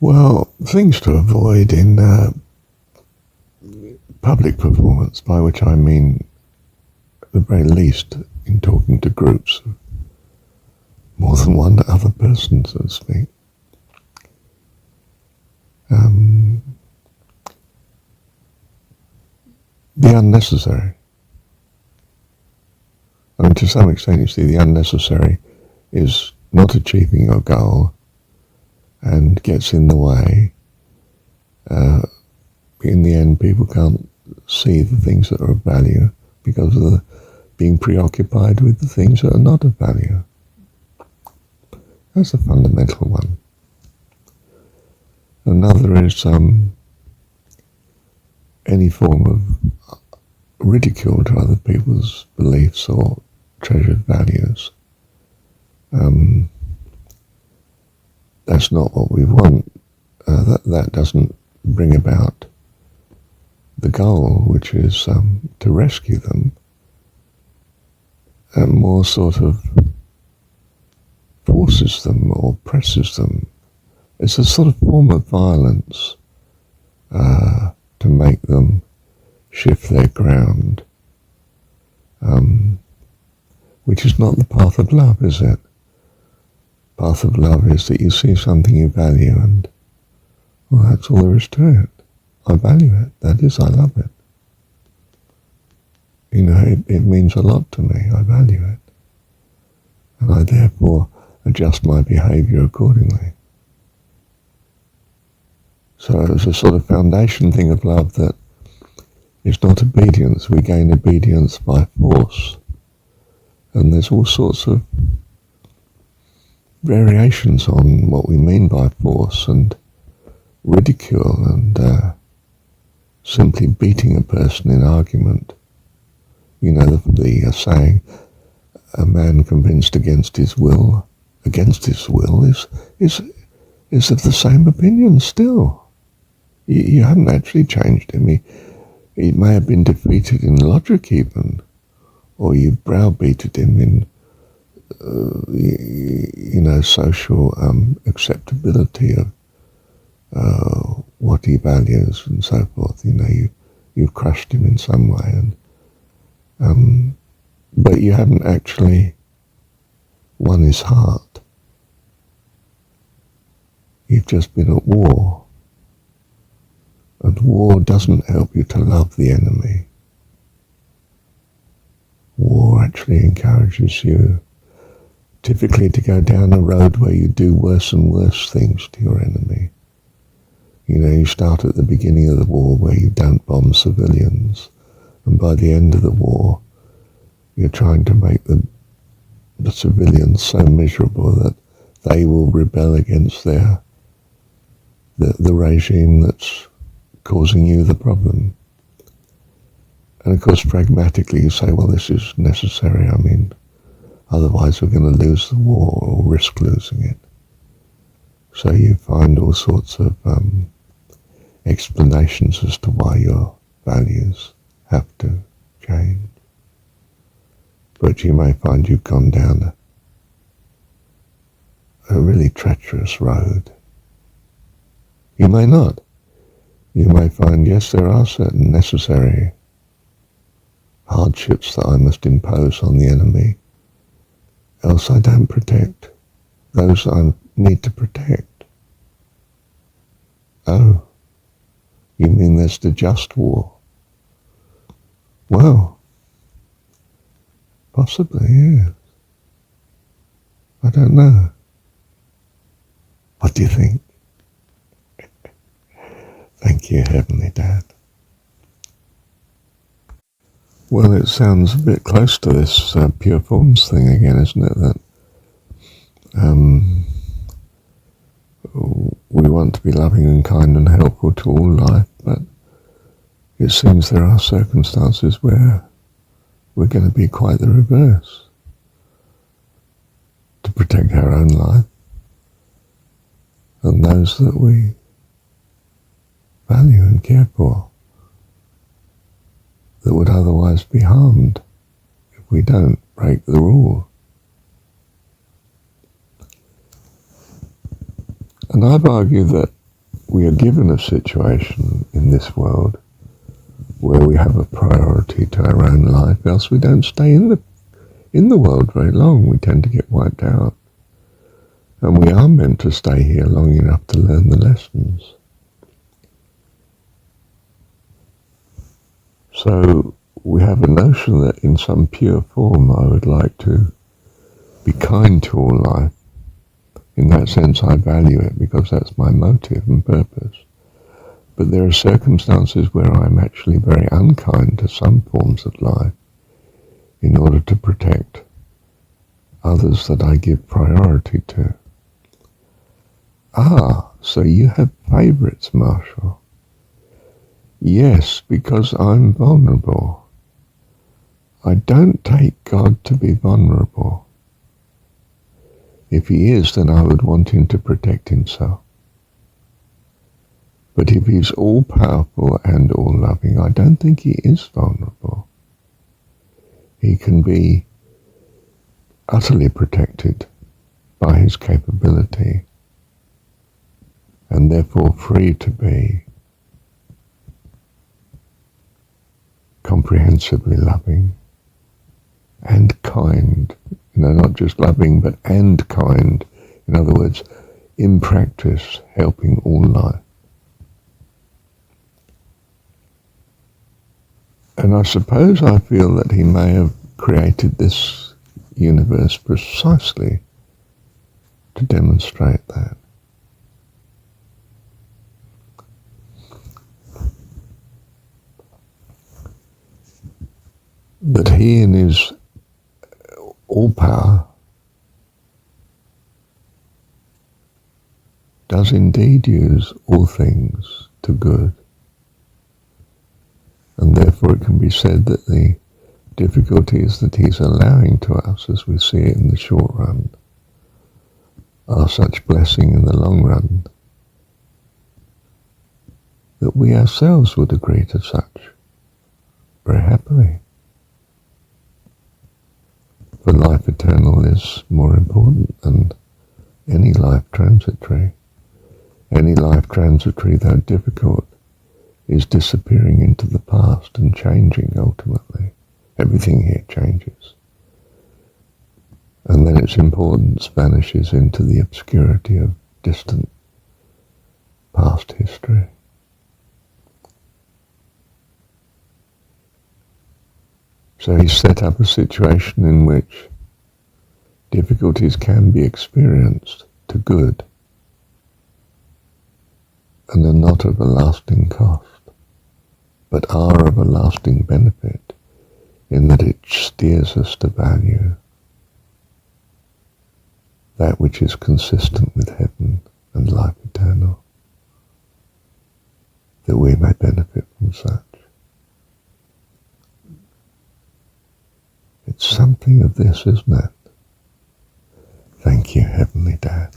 Well, things to avoid in public performance, by which I mean, at the very least, in talking to groups of more than one other person, so to speak. The unnecessary. I mean, to some extent, you see, the unnecessary is not achieving your goal and gets in the way. In the end, people can't see the things that are of value because of being preoccupied with the things that are not of value. That's a fundamental one. Another is any form of ridicule to other people's beliefs or treasured values. That's not what we want. That doesn't bring about the goal, which is to rescue them, and more sort of forces them or presses them. It's a sort of form of violence to make them shift their ground, which is not the path of love, is it? Path of love is that you see something you value and, well, that's all there is to it. I value it. That is, I love it. You know, it means a lot to me. I value it. And I therefore adjust my behaviour accordingly. So it's a sort of foundation thing of love that is not obedience. We gain obedience by force. And there's all sorts of variations on what we mean by force and ridicule and simply beating a person in argument. You know, the saying, a man convinced against his will is of the same opinion still. You haven't actually changed him. He may have been defeated in logic even, or you've browbeated him in, social acceptability of what he values and so forth. You know, you've crushed him in some way, and but you haven't actually won his heart. You've just been at war. And war doesn't help you to love the enemy. War actually encourages you typically to go down a road where you do worse and worse things to your enemy. You know, you start at the beginning of the war where you don't bomb civilians, and by the end of the war, you're trying to make the civilians so miserable that they will rebel against the regime that's causing you the problem. And of course, pragmatically, you say, well, this is necessary. I mean, otherwise we're going to lose the war or risk losing it. So you find all sorts of explanations as to why your values have to change. But you may find you've gone down a really treacherous road. You may not. You may find, yes, there are certain necessary hardships that I must impose on the enemy, else I don't protect those I need to protect. Oh, you mean there's the just war? Well, possibly, yes. I don't know. What do you think? Thank you, Heavenly Dad. Well, it sounds a bit close to this pure forms thing again, isn't it? That we want to be loving and kind and helpful to all life, but it seems there are circumstances where we're going to be quite the reverse. To protect our own life and those that we value and care for, that would otherwise be harmed if we don't break the rule. And I've argued that we are given a situation in this world where we have a priority to our own life, else we don't stay in the world very long. We tend to get wiped out. And we are meant to stay here long enough to learn the lessons. So we have a notion that in some pure form I would like to be kind to all life. In that sense I value it because that's my motive and purpose. But there are circumstances where I'm actually very unkind to some forms of life in order to protect others that I give priority to. Ah, so you have favourites, Marshall. Yes, because I'm vulnerable. I don't take God to be vulnerable. If he is, then I would want him to protect himself. But if he's all-powerful and all-loving, I don't think he is vulnerable. He can be utterly protected by his capability and therefore free to be comprehensively loving and kind. Not just loving, but and kind. In other words, in practice, helping all life. And I suppose I feel that he may have created this universe precisely to demonstrate that. That he in his all power does indeed use all things to good. And therefore it can be said that the difficulties that he's allowing to us, as we see it in the short run, are such blessing in the long run that we ourselves would agree to such very happily. For life eternal is more important than any life transitory. Any life transitory, though difficult, is disappearing into the past and changing ultimately. Everything here changes. And then its importance vanishes into the obscurity of distant past history. So he set up a situation in which difficulties can be experienced to good and are not of a lasting cost, but are of a lasting benefit in that it steers us to value that which is consistent with heaven and life eternal, that we may benefit from such. It's something of this, isn't it? Thank you, Heavenly Dad.